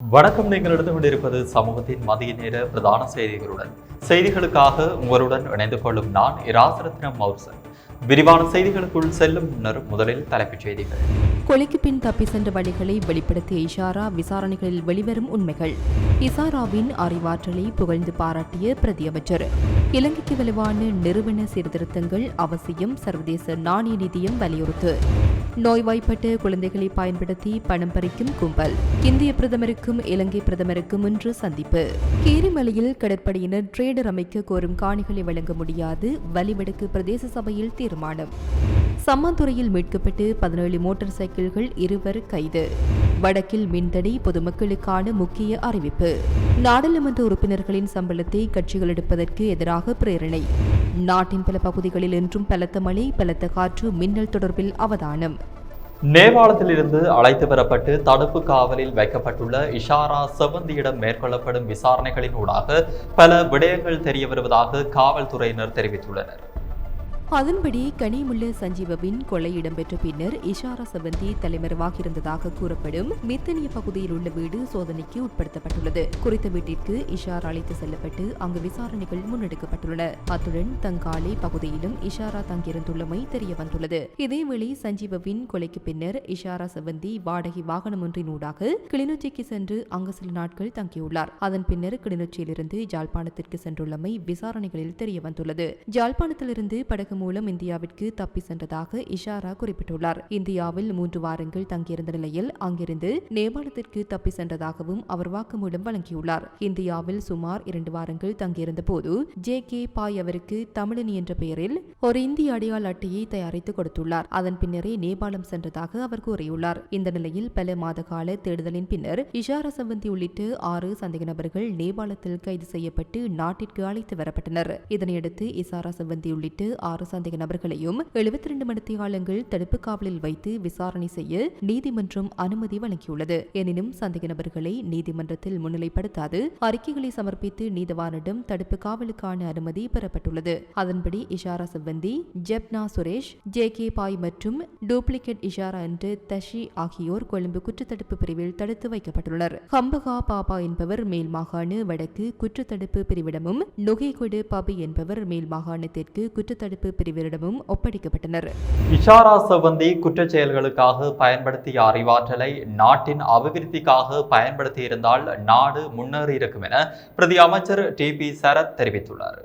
வணக்கம். நீங்கள் எடுத்து கொண்டிருப்பது சமூகத்தின் மதிய நேர பிரதான செய்திகளுடன். செய்திகளுக்காக உங்களுடன் இணைந்து கொள்ளும் நான் இராசரத்னம் மௌர்சன். விரிவான செய்திகளுக்குள் செல்லும் முன்னர் முதலில் தலைப்புச் செய்திகள். கொலைக்கு பின் தப்பி சென்ற வழிகளை வெளிப்படுத்திய இஷாரா, விசாரணைகளில் வெளிவரும் உண்மைகள். இஷாராவின் அறிவாற்றலை புகழ்ந்து பாராட்டிய பிரதியமைச்சர். இலங்கைக்கு வலுவான நிறுவன சீர்திருத்தங்கள் அவசியம், சர்வதேச நாணய நிதியம் வலியுறுத்து. நோய்வாய்ப்பட்ட குழந்தைகளை பயன்படுத்தி பணம் பறிக்கும் கும்பல். இந்திய பிரதமருக்கும் இலங்கை பிரதமருக்கும் இன்று சந்திப்பு. கீரிமலையில் கடற்படையினர் ட்ரேடர் அமைக்க கோரும் காணிகளை வழங்க முடியாது, வலிவடக்கு பிரதேச சபையில் தீர்மானம். சம்மாந்துறையில் மீட்கப்பட்டு 17 மோட்டார் சைக்கிள்கள், 2 கைது. வடக்கில் மின்தடை, பொதுமக்களுக்கான முக்கிய அறிவிப்பு. நாடாளுமன்ற உறுப்பினர்களின் சம்பளத்தை கட்சிகள் எடுப்பதற்கு எதிராக பிரேரணை. நாட்டின் பல பகுதிகளில் இன்றும் பலத்த மழை, பலத்த காற்று, மின்னல் தொடர்பில் அவதானம். நேபாளத்திலிருந்து அழைத்து வரப்பட்டு தடுப்பு காவலில் வைக்கப்பட்டுள்ள இஷாரா செவந்தியிடம் மேற்கொள்ளப்படும் விசாரணைகளின் ஊடாக பல விடயங்கள் தெரிய வருவதாக காவல்துறையினர் தெரிவித்துள்ளனர். அதன்படி கனிமுல்ல சஞ்சீவவின் கொலை இடம்பெற்ற பின்னர் இஷாரா செவந்தி தலைமறைவாகியிருந்ததாக கூறப்படும் மித்தனிய பகுதியில் உள்ள வீடு சோதனைக்கு உட்படுத்தப்பட்டுள்ளது. குறித்த வீட்டிற்கு இஷாரா அழைத்து செல்லப்பட்டு அங்கு விசாரணைகள் முன்னெடுக்கப்பட்டுள்ளன. அத்துடன் தங்காலை பகுதியிலும் இஷாரா தங்கியிருந்துள்ளமை தெரிய வந்துள்ளது. இதேவேளை சஞ்சீவவின் கொலைக்கு பின்னர் இஷாரா செவந்தி வாடகை வாகனம் ஒன்றின் ஊடாக கிளிநொச்சிக்கு சென்று அங்கு சில நாட்கள் தங்கியுள்ளார். அதன் பின்னர் கிளிநொச்சியிலிருந்து ஜாழ்ப்பாணத்திற்கு சென்றுள்ளமை விசாரணைகளில் தெரிய வந்துள்ளது. ஜாழ்ப்பாணத்திலிருந்து படகு மூலம் இந்தியாவிற்கு தப்பி சென்றதாக இஷாரா குறிப்பிட்டுள்ளார். இந்தியாவில் 3 வாரங்கள் தங்கியிருந்த நிலையில் அங்கிருந்து நேபாளத்திற்கு தப்பி சென்றதாகவும் அவர் வாக்குமூலம் வழங்கியுள்ளார். இந்தியாவில் சுமார் 2 வாரங்கள் தங்கியிருந்த போது JK பாய் அவருக்கு தமிழனி என்ற பெயரில் ஒரு இந்திய அடையாள அட்டையை தயாரித்து கொடுத்துள்ளார். அதன் பின்னரே நேபாளம் சென்றதாக அவர் கூறியுள்ளார். இந்த நிலையில் பல மாத கால தேடுதலின் பின்னர் இஷாரா செவந்தி உள்ளிட்ட 6 சந்தேக நபர்கள் நேபாளத்தில் கைது செய்யப்பட்டு நாட்டிற்கு அழைத்து வரப்பட்டனர். இதனையடுத்து இஷாரா செவந்தி உள்ளிட்ட 6 சந்தேக நபர்களையும் 72 மணித்தியாலங்கள் தடுப்பு காவலில் வைத்து விசாரணை செய்ய நீதிமன்றம் அனுமதி வழங்கியுள்ளது. எனினும் சந்தேக நபர்களை நீதிமன்றத்தில் முன்னிலைப்படுத்தாது அறிக்கைகளை சமர்ப்பித்து நீதவானிடம் தடுப்பு காவலுக்கான அனுமதி பெறப்பட்டுள்ளது. அதன்படி இஷாரா செவந்தி, ஜெப்னா சுரேஷ், JK பாய் மற்றும் டூப்ளிகேட் இஷாரா என்ற தஷி ஆகியோர் கொழும்பு குற்றத்தடுப்பு பிரிவில் தடுத்து வைக்கப்பட்டுள்ளனர். ஹம்பகா பாபா என்பவர் மேல் மாகாண வடக்கு குற்றத்தடுப்பு பிரிவிடமும், நுகைகொடு பபி என்பவர் மேல் மாகாணத்திற்கு குற்றத்தடுப்பு பிரிவிடமும் ஒப்படைக்கப்பட்டனர். இஷாரா செவந்தி குற்றச் செயல்களுக்காக பயன்படுத்திய அறிவாற்றலை நாட்டின் அபிவிருத்திக்காக பயன்படுத்தியிருந்தால் நாடு முன்னேறியிருக்கும் என பிரதி அமைச்சர் TP சரத் தெரிவித்துள்ளார்.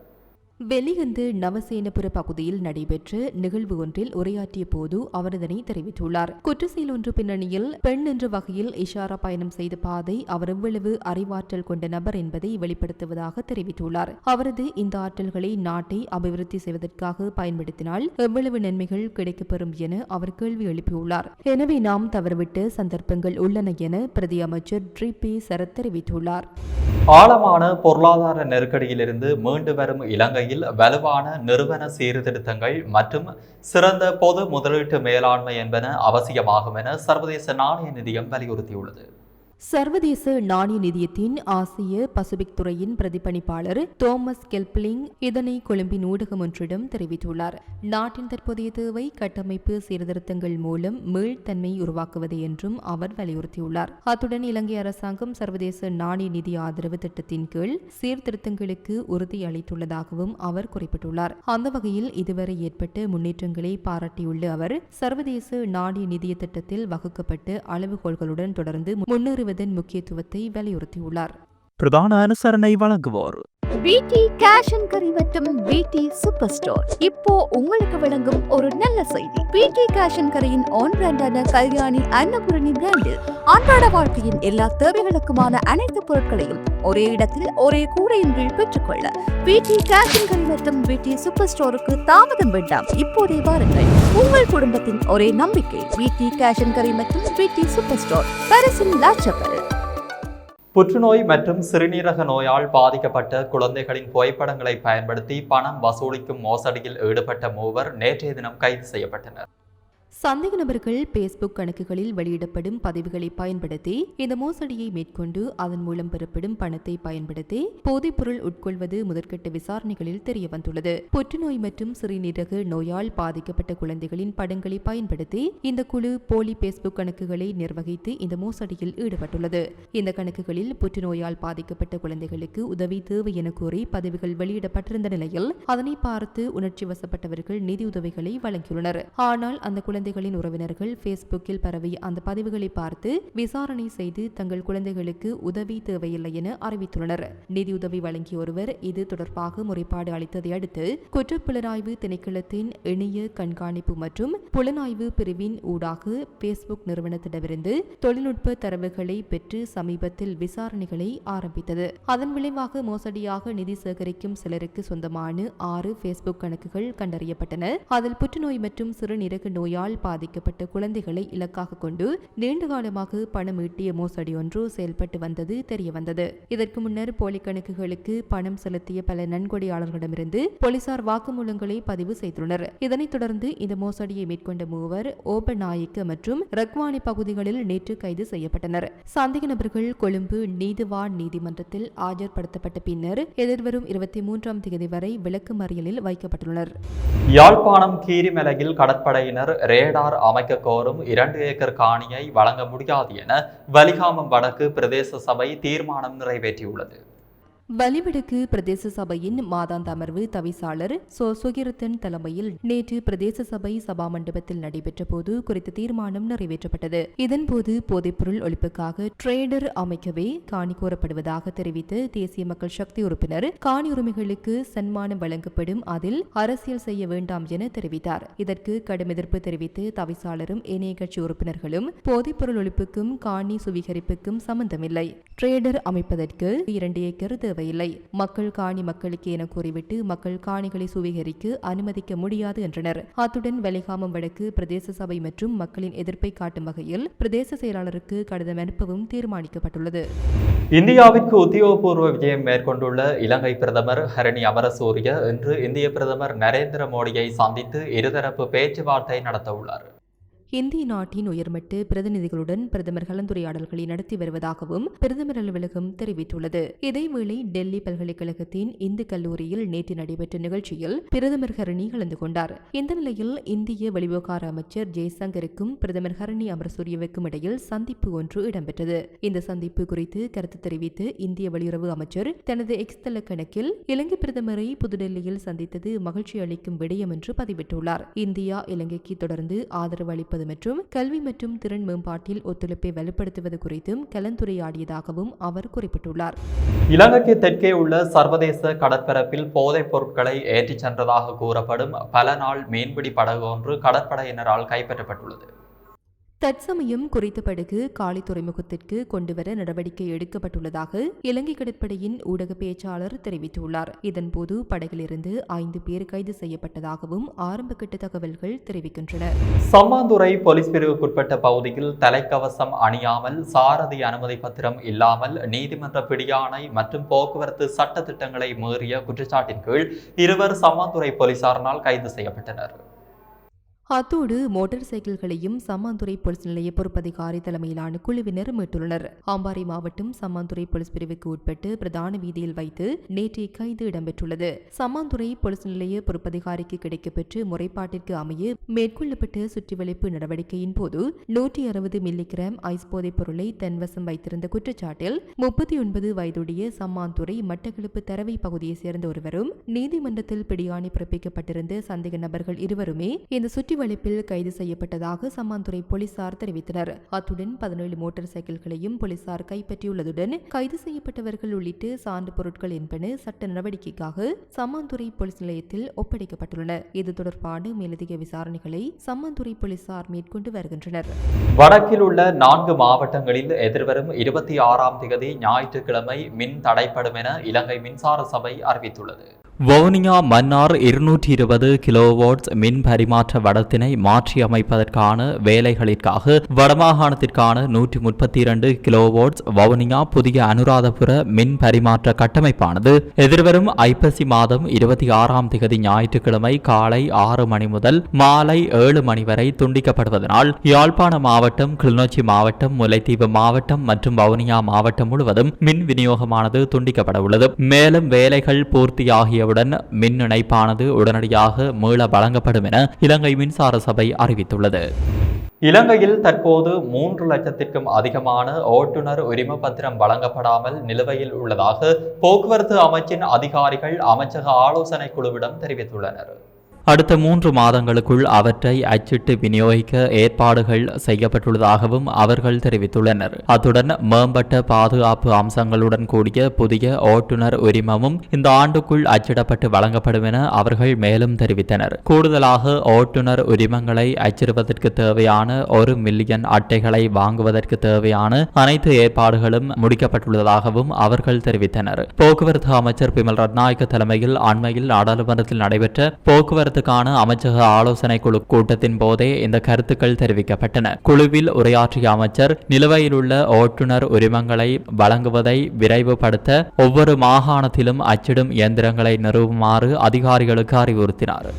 வெலிகந்து நவசேனபுர பகுதியில் நடைபெற்ற நிகழ்வு ஒன்றில் உரையாற்றிய போது அவர் இதனை தெரிவித்துள்ளார். குற்றச்செயல் ஒன்று பின்னணியில் பெண் என்ற வகையில் இஷாரா பயணம் செய்த பாதை அவர் எவ்வளவு அறிவாற்றல் கொண்ட நபர் என்பதை வெளிப்படுத்துவதாக தெரிவித்துள்ளார். அவரது இந்த ஆற்றல்களை நாட்டை அபிவிருத்தி செய்வதற்காக பயன்படுத்தினால் எவ்வளவு நன்மைகள் கிடைக்கப்பெறும் என அவர் கேள்வி எழுப்பியுள்ளார். எனவே நாம் தவறவிட்ட சந்தர்ப்பங்கள் உள்ளன என பிரதி அமைச்சர் TP சரத் தெரிவித்துள்ளார். ஆழமான பொருளாதார நெருக்கடியிலிருந்து மீண்டு வரும் இலங்கையில் வலுவான நிறுவன சீர்திருத்தங்கள் மற்றும் சிறந்த பொது முதலீட்டு மேலாண்மை என்பன அவசியமாகும் என சர்வதேச நாணய நிதியம் வலியுறுத்தியுள்ளது. சர்வதேச நாணய நிதியத்தின் ஆசிய பசிபிக் துறையின் பிரதிபலிப்பாளர் தோமஸ் கெல்ப்லிங் இதனை கொழும்பின் ஊடகம் ஒன்றிடம் தெரிவித்துள்ளார். நாட்டின் தற்போதைய தேவை கட்டமைப்பு சீர்திருத்தங்கள் மூலம் மீள்தன்மை உருவாக்குவது என்றும் அவர் வலியுறுத்தியுள்ளார். அத்துடன் இலங்கை அரசாங்கம் சர்வதேச நாணய நிதி ஆதரவு திட்டத்தின் கீழ் சீர்திருத்தங்களுக்கு உறுதி அளித்துள்ளதாகவும் அவர் குறிப்பிட்டுள்ளார். அந்த வகையில் இதுவரை ஏற்பட்ட முன்னேற்றங்களை பாராட்டியுள்ள அவர் சர்வதேச நாணய நிதிய திட்டத்தில் வகுக்கப்பட்ட அளவுகோல்களுடன் தொடர்ந்து முன்னேறுவது முக்கியத்துவத்தை வலியுறுத்தியுள்ளார். பிரதான அனுசரணை வழங்குவோர் BT கேஷ் அண்ட் கரி மற்றும் BT சூப்பர் ஸ்டோர். இப்போ உங்களுக்கு வழங்கும் ஒரு நல்ல செய்தி. BT கேஷ் அண்ட் கரியின் ஆன் பிராண்டான கல்யாணி அன்னபூரணி பிராண்டில் அன்றாட வாழ்க்கையின் எல்லா தேவைகளுக்குமான அனைத்து பொருட்களையும் ஒரே இடத்தில் ஒரே கூரையின் கீழ் பெற்றுக்கொள்ள BT கேஷ் அண்ட் கரி மற்றும் BT சூப்பர் ஸ்டோருக்கு தாமதம் வேண்டாம், இப்போதே வாருங்கள். உங்கள் குடும்பத்தின் ஒரே நம்பிக்கை BT கேஷ் அண்ட் கரி மற்றும் BT சூப்பர் ஸ்டோர், பாரிஸின் லா சப்பல். புற்றுநோய் மற்றும் சிறுநீரக நோயால் பாதிக்கப்பட்ட குழந்தைகளின் புகைப்படங்களை பயன்படுத்தி பணம் வசூலிக்கும் மோசடியில் ஈடுபட்ட 3 நேற்றைய தினம் கைது செய்யப்பட்டனர். சந்தேக நபர்கள் பேஸ்புக் கணக்குகளில் வெளியிடப்படும் பதிவுகளை பயன்படுத்தி இந்த மோசடியை மேற்கொண்டு அதன் மூலம் பெறப்படும் பணத்தை பயன்படுத்தி போதைப்பொருள் உட்கொள்வது முதற்கட்ட விசாரணைகளில் தெரியவந்துள்ளது. புற்றுநோய் மற்றும் சிறுநீரக நோயால் பாதிக்கப்பட்ட குழந்தைகளின் படங்களை பயன்படுத்தி இந்த குழு போலி பேஸ்புக் கணக்குகளை நிர்வகித்து இந்த மோசடியில் ஈடுபட்டுள்ளது. இந்த கணக்குகளில் புற்றுநோயால் பாதிக்கப்பட்ட குழந்தைகளுக்கு உதவி தேவை என கூறி பதிவுகள் வெளியிடப்பட்டிருந்த நிலையில் அதனை பார்த்து உணர்ச்சி வசப்பட்டவர்கள் நிதியுதவிகளை வழங்கியுள்ளனர். ஆனால் அந்த குழந்தைகளின் உறவினர்கள் பேஸ்புக்கில் பரவிய அந்த பதிவுகளை பார்த்து விசாரணை செய்து தங்கள் குழந்தைகளுக்கு உதவி தேவையில்லை என அறிவித்துள்ளனர். நிதியுதவி வழங்கிய ஒருவர் இது தொடர்பாக முறைப்பாடு அளித்ததை அடுத்து குற்றப்புலனாய்வு திணைக்களத்தின் இணைய கண்காணிப்பு மற்றும் புலனாய்வு பிரிவின் ஊடாக பேஸ்புக் நிறுவனத்திடமிருந்து தொழில்நுட்ப தரவுகளை பெற்று சமீபத்தில் விசாரணைகளை ஆரம்பித்தது. அதன் விளைவாக மோசடியாக நிதி சேகரிக்கும் சிலருக்கு சொந்தமான 6 பேஸ்புக் கணக்குகள் கண்டறியப்பட்டன. அதில் புற்றுநோய் மற்றும் சிறுநீரக நோயால் பாதிக்கப்பட்ட குழந்தைகளை இலக்காக கொண்டு நீண்டகாலமாக பணம் ஈட்டிய மோசடி ஒன்று செயல்பட்டு வந்தது தெரியவந்தது. இதற்கு முன்னர் போலி கணக்குகளுக்கு பணம் செலுத்திய பல நன்கொடையாளர்களிடமிருந்து போலீசார் வாக்குமூலங்களை பதிவு செய்துள்ளனர். இதனைத் தொடர்ந்து இந்த மோசடியை மேற்கொண்ட மூவர் ஓபநாயக்க மற்றும் ரக்வானி பகுதிகளில் நேற்று கைது செய்யப்பட்டனர். சந்தேக நபர்கள் கொழும்பு நீதிவான் நீதிமன்றத்தில் ஆஜர்படுத்தப்பட்ட பின்னர் எதிர்வரும் 23ஆம் தேதி வரை விளக்குமறியலில் வைக்கப்பட்டுள்ளனர். யாழ்ப்பாணம் கீரிமலையில் கடற்படையினர் ரேடார் அமைக்க கோரும் 2 ஏக்கர் காணியை வழங்க முடியாது என வலிகாமம் வடக்கு பிரதேச சபை தீர்மானம் நிறைவேற்றியுள்ளது. வலிவடக்கு பிரதேச சபையின் மாதாந்த அமர்வு தவிசாளர் சுகிரத்தன் தலைமையில் நேற்று பிரதேச சபை சபா மண்டபத்தில் நடைபெற்ற போது குறித்த தீர்மானம் நிறைவேற்றப்பட்டது. இதன்போது போதைப்பொருள் ஒழிப்புக்காக ட்ரேடர் அமைக்கவே காணி கோரப்படுவதாக தெரிவித்த தேசிய மக்கள் சக்தி உறுப்பினர் காணி உரிமைகளுக்கு சன்மானம் வழங்கப்படும், அதில் அரசியல் செய்ய வேண்டாம் என தெரிவித்தார். இதற்கு கடும் எதிர்ப்பு தெரிவித்து தவிசாளரும் ஏனைய கட்சி உறுப்பினர்களும் போதைப்பொருள் ஒழிப்புக்கும் காணி சுவீகரிப்புக்கும் சம்பந்தமில்லை, ட்ரேடர் அமைப்பதற்கு 2 ஏக்கர் தேவையில்லை, மக்கள் காணி மக்களுக்கு என கூறிவிட்டு மக்கள் காணிகளை சுவீகரிக்க அனுமதிக்க முடியாது என்றனர். அத்துடன் வலிகாமம் வடக்கு பிரதேச சபை மற்றும் மக்களின் எதிர்ப்பை காட்டும் வகையில் பிரதேச செயலாளருக்கு கடிதம் அனுப்பவும் தீர்மானிக்கப்பட்டுள்ளது. இந்தியாவிற்கு உத்தியோகபூர்வ விஜயம் மேற்கொண்டுள்ள இலங்கை பிரதமர் ஹரணி அமரசூரிய இன்று இந்திய பிரதமர் நரேந்திர மோடியை சந்தித்து இருதரப்பு பேச்சுவார்த்தை நடத்தவுள்ளார். இந்திய நாட்டின் உயர்மட்ட பிரதிநிதிகளுடன் பிரதமர் கலந்துரையாடல்களை நடத்தி வருவதாகவும் பிரதமர் அலுவலகம் தெரிவித்துள்ளது. இதேவேளை டெல்லி பல்கலைக்கழகத்தின் இந்து கல்லூரியில் நேற்று நடைபெற்ற நிகழ்ச்சியில் பிரதமர் ஹரணி கலந்து கொண்டார். இந்த நிலையில் இந்திய வெளிவிவகார அமைச்சர் ஜெய்சங்கருக்கும் பிரதமர் ஹரணி அமரசூரியவுக்கும் இடையில் சந்திப்பு ஒன்று இடம்பெற்றது. இந்த சந்திப்பு குறித்து கருத்து தெரிவித்து இந்திய வெளியுறவு அமைச்சர் தனது எக்ஸ் தள கணக்கில் இலங்கை பிரதமரை புதுடெல்லியில் சந்தித்தது மகிழ்ச்சி அளிக்கும் விடயம் என்று பதிவிட்டுள்ளார். இந்தியா இலங்கைக்கு தொடர்ந்து ஆதரவு அளிப்பது மற்றும் கல்வி மற்றும் திறன் மேம்பாட்டில் ஒத்துழைப்பை வலுப்படுத்துவது குறித்தும் கலந்துரையாடியதாகவும் அவர் குறிப்பிட்டுள்ளார். இலங்கைக்கு தெற்கே உள்ள சர்வதேச கடற்பரப்பில் போதைப் பொருட்களை ஏற்றிச் சென்றதாக கூறப்படும் பல நாள் மீன்பிடி படகு ஒன்று கடற்படையினரால் கைப்பற்றப்பட்டுள்ளது. தற்சமயம் குறித்த படகு காலி துறைமுகத்திற்கு கொண்டுவர நடவடிக்கை எடுக்கப்பட்டுள்ளதாக இலங்கை கடற்படையின் ஊடக பேச்சாளர் தெரிவித்துள்ளார். இதன்போது படகிலிருந்து 5 பேர் கைது செய்யப்பட்டதாகவும் ஆரம்பகட்ட தகவல்கள் தெரிவிக்கின்றன. சம்மாந்துறை போலீஸ் பிரிவுக்குட்பட்ட பகுதியில் தலைக்கவசம் அணியாமல், சாரதி அனுமதி பத்திரம் இல்லாமல், நீதிமன்ற பிடியாணை மற்றும் போக்குவரத்து சட்ட திட்டங்களை மீறிய குற்றச்சாட்டின் கீழ் 2 சம்மாந்துறை போலீசாரினால் கைது செய்யப்பட்டனர். அத்தோடு மோட்டார் சைக்கிள்களையும் சம்மாந்துறை போலீஸ் நிலைய பொறுப்பதிகாரி தலைமையிலான குழுவினர் மீட்டுள்ளனர். அம்பாறை மாவட்டம் சம்மாந்துறை போலீஸ் பிரிவுக்கு உட்பட்டு பிரதான வீதியில் வைத்து நேற்றைய கைது இடம்பெற்றுள்ளது. சம்மாந்துறை போலீஸ் நிலைய பொறுப்பதிகாரிக்கு கிடைக்கப்பெற்று முறைப்பாட்டிற்கு அமைய மேற்கொள்ளப்பட்ட சுற்றிவளைப்பு நடவடிக்கையின் போது 160 மில்லிகிராம் ஐஸ் போதைப் பொருளை தன்வசம் வைத்திருந்த குற்றச்சாட்டில் 39 வயதுடைய சம்மாந்துறை மட்டக்களப்பு தரவை பகுதியைச் சேர்ந்த ஒருவரும் நீதிமன்றத்தில் பிடியாணை பிறப்பிக்கப்பட்டிருந்த சந்தேக நபர்கள் 2வருமே இந்த வளைப்பில் கைது செய்யப்பட்டதாக சம்மாந்துறை போலீசார் தெரிவித்தனர். அத்துடன் 17 மோட்டார் சைக்கிள்களையும் போலீசார் கைப்பற்றியுள்ளதுடன் கைது செய்யப்பட்டவர்கள் உள்ளிட்ட சான்று பொருட்கள் என்பன சட்ட நடவடிக்கைக்காக சம்மாந்துறை போலீஸ் நிலையத்தில் ஒப்படைக்கப்பட்டுள்ளன. இது தொடர்பான மேலதிக விசாரணைகளை சம்மாந்துறை போலீசார் மேற்கொண்டு வருகின்றனர். வடக்கில் உள்ள 4 மாவட்டங்களில் எதிர்வரும் 26ஆம் தேதி ஞாயிற்றுக்கிழமை மின் தடைப்படும் என இலங்கை மின்சார சபை அறிவித்துள்ளது. வவுனியா மன்னார் 220 கிலோவாட்ஸ் மின் பரிமாற்ற வடத்தினை மாற்றியமைப்பதற்கான வேலைகளிற்காக வடமாகாணத்திற்கான 132 கிலோவாட்ஸ் வவுனியா புதிய அனுராதபுர மின் பரிமாற்ற கட்டமைப்பானது எதிர்வரும் ஐப்பசி மாதம் 26ஆம் திகதி ஞாயிற்றுக்கிழமை காலை 6 மணி முதல் மாலை 7 மணி வரை துண்டிக்கப்படுவதனால் யாழ்ப்பாண மாவட்டம், கிளிநொச்சி மாவட்டம், முல்லைத்தீவு மாவட்டம் மற்றும் வவுனியா மாவட்டம் முழுவதும் மின் விநியோகமானது துண்டிக்கப்பட உள்ளது. மேலும் வேலைகள் பூர்த்தியாகிய மின் இணைப்பானது உடனடியாக மீள வழங்கப்படும் என இலங்கை மின்சார சபை அறிவித்துள்ளது. இலங்கையில் தற்போது 3 லட்சத்திற்கும் அதிகமான ஓட்டுநர் உரிம பத்திரம் வழங்கப்படாமல் நிலுவையில் உள்ளதாக போக்குவரத்து அமைச்சின் அதிகாரிகள் அமைச்சக ஆலோசனை குழுவிடம் தெரிவித்துள்ளனர். அடுத்த 3 மாதங்களுக்குள் அவற்றை அச்சிட்டு விநியோகிக்க ஏற்பாடுகள் செய்யப்பட்டுள்ளதாகவும் அவர்கள் தெரிவித்துள்ளனர். அத்துடன் மேம்பட்ட பாதுகாப்பு அம்சங்களுடன் கூடிய புதிய ஓட்டுநர் உரிமமும் இந்த ஆண்டுக்குள் அச்சிடப்பட்டு வழங்கப்படும் என அவர்கள் மேலும் தெரிவித்தனர். கூடுதலாக ஓட்டுநர் உரிமங்களை அச்சிடுவதற்கு தேவையான 1 மில்லியன் அட்டைகளை வாங்குவதற்கு தேவையான அனைத்து ஏற்பாடுகளும் முடிக்கப்பட்டுள்ளதாகவும் அவர்கள் தெரிவித்தனர். போக்குவரத்து அமைச்சர் பிமல் ரத்நாயக்க தலைமையில் அண்மையில் நாடாளுமன்றத்தில் நடைபெற்ற போக்குவரத்து அமைச்சக ஆலோசனை குழு கூட்டத்தின் போதே இந்த கருத்துக்கள் தெரிவிக்கப்பட்டன. குழுவில் உரையாற்றிய அமைச்சர் நிலுவையில் உள்ள ஓட்டுநர் உரிமங்களை வழங்குவதை விரைவுபடுத்த ஒவ்வொரு மாகாணத்திலும் அச்சிடும் இயந்திரங்களை நிறுவுமாறு அதிகாரிகளுக்கு அறிவுறுத்தினார்.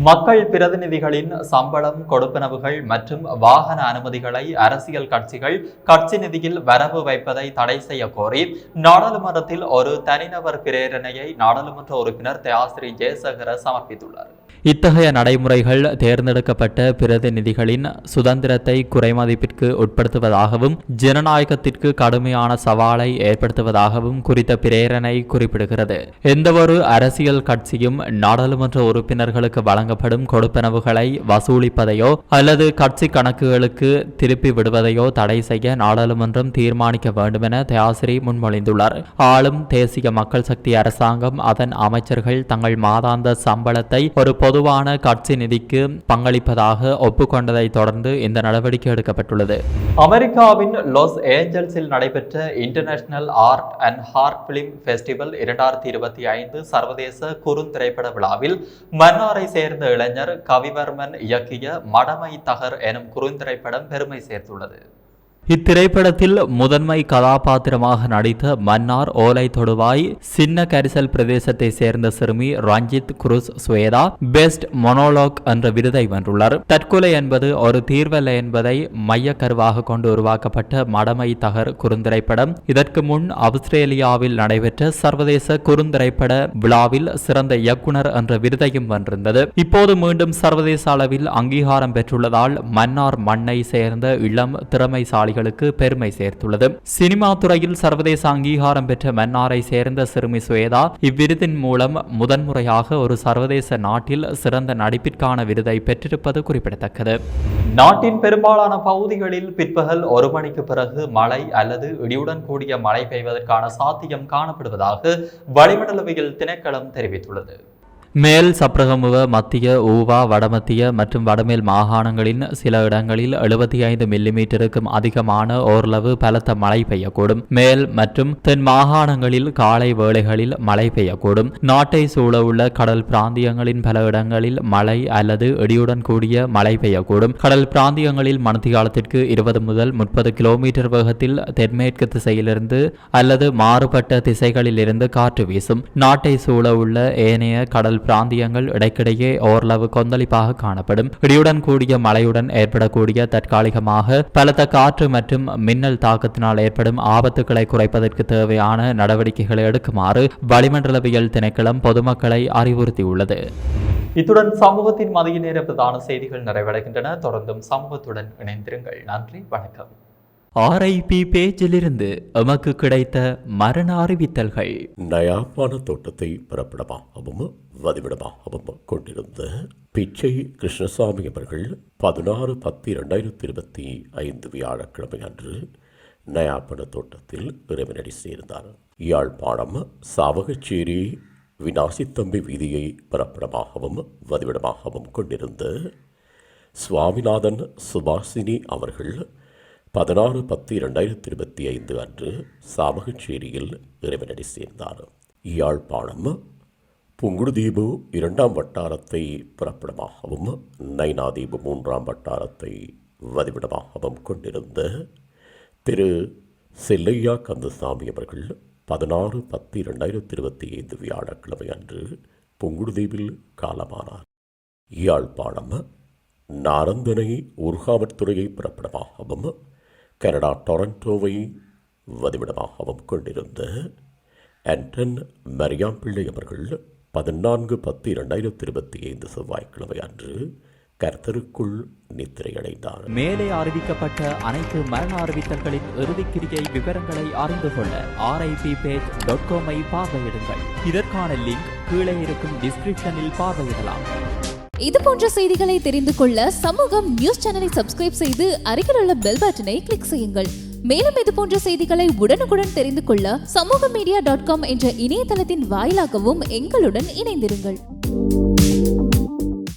மக்கள் பிரதிநிதிகளின் சம்பளம், கொடுப்பனவுகள் மற்றும் வாகன அனுமதிகளை அரசியல் கட்சிகள் கட்சி நிதியில் வரவு வைப்பதை தடை செய்ய கோரி நாடாளுமன்றத்தில் ஒரு தனிநபர் பிரேரணையை நாடாளுமன்ற உறுப்பினர் தயாசிரி ஜெயசேகர சமர்ப்பித்துள்ளார். இத்தகைய நடைமுறைகள் தேர்ந்தெடுக்கப்பட்ட பிரதிநிதிகளின் சுதந்திரத்தை குறைமதிப்பிற்கு உட்படுத்துவதாகவும் ஜனநாயகத்திற்கு கடுமையான சவாலை ஏற்படுத்துவதாகவும் குறித்த பிரேரணை குறிப்பிடுகிறது. எந்தவொரு அரசியல் கட்சியும் நாடாளுமன்ற உறுப்பினர்களுக்கு வழங்கப்படும் கொடுப்பனவுகளை வசூலிப்பதையோ அல்லது கட்சி கணக்குகளுக்கு திருப்பி விடுவதையோ தடை செய்ய நாடாளுமன்றம் தீர்மானிக்க வேண்டும் என தயாசிரி முன்மொழிந்துள்ளார். ஆளும் தேசிய மக்கள் சக்தி அரசாங்கம் அதன் அமைச்சர்கள் தங்கள் மாதாந்த சம்பளத்தை ஒரு பொதுவான கட்சி நிதிக்கு பங்களிப்பதாக ஒப்புக்கொண்டதை தொடர்ந்து இந்த நடவடிக்கை எடுக்கப்பட்டுள்ளது. அமெரிக்காவின் லாஸ் ஏஞ்சல்ஸில் நடைபெற்ற international art and heart film festival 2025 சர்வதேச குறுந்திரைப்பட விழாவில் மன்னாரை சேர்ந்த இளைஞர் கவிவர்மன் இயக்கிய மடமை தகர் எனும் குறுந்திரைப்படம் பெருமை சேர்த்துள்ளது. இத்திரைப்படத்தில் முதன்மை கதாபாத்திரமாக நடித்த மன்னார் ஓலை தொடுவாய் சின்ன கரிசல் பிரதேசத்தை சேர்ந்த சிறுமி ரஞ்சித் குருஸ் ஸ்வேதா பெஸ்ட் மொனோலாக் என்ற விருதை வென்றுள்ளார். தற்கொலை என்பது ஒரு தீர்வல்ல என்பதை மையக்கருவாக கொண்டு உருவாக்கப்பட்ட மடமை தகர் குறுந்திரைப்படம் இதற்கு முன் ஆஸ்திரேலியாவில் நடைபெற்ற சர்வதேச குறுந்திரைப்பட விழாவில் சிறந்த இயக்குனர் என்ற விருதையும் வென்றிருந்தது. இப்போது மீண்டும் சர்வதேச அளவில் அங்கீகாரம் பெற்றுள்ளதால் மன்னார் மண்ணை சேர்ந்த இளம் திறமைசாலி பெருமை சேர்த்துள்ளது. சினிமா துறையில் சர்வதேச அங்கீகாரம் பெற்ற மன்னாரை சேர்ந்த சிறுமி ஸ்வேதா இவ்விருதின் மூலம் முதன்முறையாக ஒரு சர்வதேச நாட்டில் சிறந்த நடிப்பிற்கான விருதை பெற்றிருப்பது குறிப்பிடத்தக்கது. நாட்டின் பெரும்பாலான பகுதிகளில் பிற்பகல் 1 மணிக்கு பிறகு மழை அல்லது இடியுடன் கூடிய மழை பெய்வதற்கான சாத்தியம் காணப்படுவதாக வளிமண்டலவியல் திணைக்களம் தெரிவித்துள்ளது. மேல் சப்ரகமுவ, மத்திய, ஊவா, வடமத்திய மற்றும் வடமேல் மாகாணங்களின் சில இடங்களில் 75 மில்லிமீட்டருக்கும் அதிகமான ஓரளவு பலத்த மழை பெய்யக்கூடும். மேல் மற்றும் தென் மாகாணங்களில் காலை வேளைகளில் மழை பெய்யக்கூடும். நாட்டை சூழவுள்ள கடல் பிராந்தியங்களின் பல இடங்களில் மழை அல்லது இடியுடன் கூடிய மழை பெய்யக்கூடும். கடல் பிராந்தியங்களில் மணித்தியாலத்திற்கு 20 முதல் 30 கிலோமீட்டர் வேகத்தில் தென்மேற்கு திசையிலிருந்து அல்லது மாறுபட்ட திசைகளில் இருந்து காற்று வீசும். நாட்டை சூழவுள்ள ஏனைய கடல் பிராந்தியங்கள் இடைக்கிடையே ஓரளவு கொந்தளிப்பாக காணப்படும். இடியுடன் கூடிய மழையுடன் ஏற்படக்கூடிய தற்காலிகமாக பலத்த காற்று மற்றும் மின்னல் தாக்கத்தினால் ஏற்படும் ஆபத்துக்களை குறைப்பதற்கு தேவையான நடவடிக்கைகளை எடுக்குமாறு வளிமண்டலவியல் திணைக்களம் பொதுமக்களை அறிவுறுத்தியுள்ளது. இத்துடன் சமூகத்தின் மதிய நேர பிரதான செய்திகள் நிறைவடைகின்றன. தொடர்ந்தும் சமூகத்துடன் இணைந்திருங்கள். நன்றி, வணக்கம். RIP பேஜிலிருந்து எமக்கு கிடைத்த மரண அறிவித்தல்கள். நயாப்பான தோட்டத்தை பிறப்பிடமாகவும் வதிவிடமாகவும் கொண்டிருந்த பிச்சை கிருஷ்ணசாமி அவர்கள் 16/10/2025 வியாழக்கிழமை அன்று நயாப்பன தோட்டத்தில் இறைவனடி சேர்ந்தார். யாழ்ப்பாணம் சாவகச்சேரி வினாசித்தம்பி வீதியை பிறப்பிடமாகவும் வதிவிடமாகவும் கொண்டிருந்த சுவாமிநாதன் சுபாசினி அவர்கள் 16/10/2025 அன்று சாவகச்சேரியில் இறைவனடி சேர்ந்தார். யாழ்ப்பாணம் புங்குடுதீவு 2ஆம் வட்டாரத்தை பிறப்பிடமாகவும் நைனாதீவு 3ஆம் வட்டாரத்தை வதிவிடமாகவும் கொண்டிருந்த திரு செல்லையா கந்தசாமி அவர்கள் 16/10/2025 வியாழக்கிழமை அன்று புங்குடுதீவில் காலமானார். யாழ்ப்பாணம் நாரந்தனை ஊர்காவற்துறையை பிறப்பிடமாகவும் கனடா டொரண்டோவை வதிவிடமாகவும் கொண்டிருந்த ஆண்டன் மரியாம்பிள்ளை அவர்கள் 14/10/2025 செவ்வாய்க்கிழமை அன்று கர்த்தருக்குள் நித்திரையடைந்தார். மேலே அறிவிக்கப்பட்ட அனைத்து மரண அறிவித்தல்களின் இறுதிக்கிரியை விவரங்களை அறிந்து கொள்ள RIPpage.com பார்வையிடுங்கள். இதற்கான லிங்க் கீழே இருக்கும் டிஸ்கிரிப்ஷனில் பார்வையிடலாம். இது போன்ற செய்திகளை தெரிந்து கொள்ள சமூகம் நியூஸ் சேனலை சப்ஸ்கிரைப் செய்து அருகில் உள்ள பெல் பட்டனை கிளிக் செய்யுங்கள். மேலும் இது போன்ற செய்திகளை உடனுக்குடன் தெரிந்து கொள்ள சமூகமீடியா.com என்ற இணையதளத்தின் வாயிலாகவும் எங்களுடன் இணைந்திருங்கள்.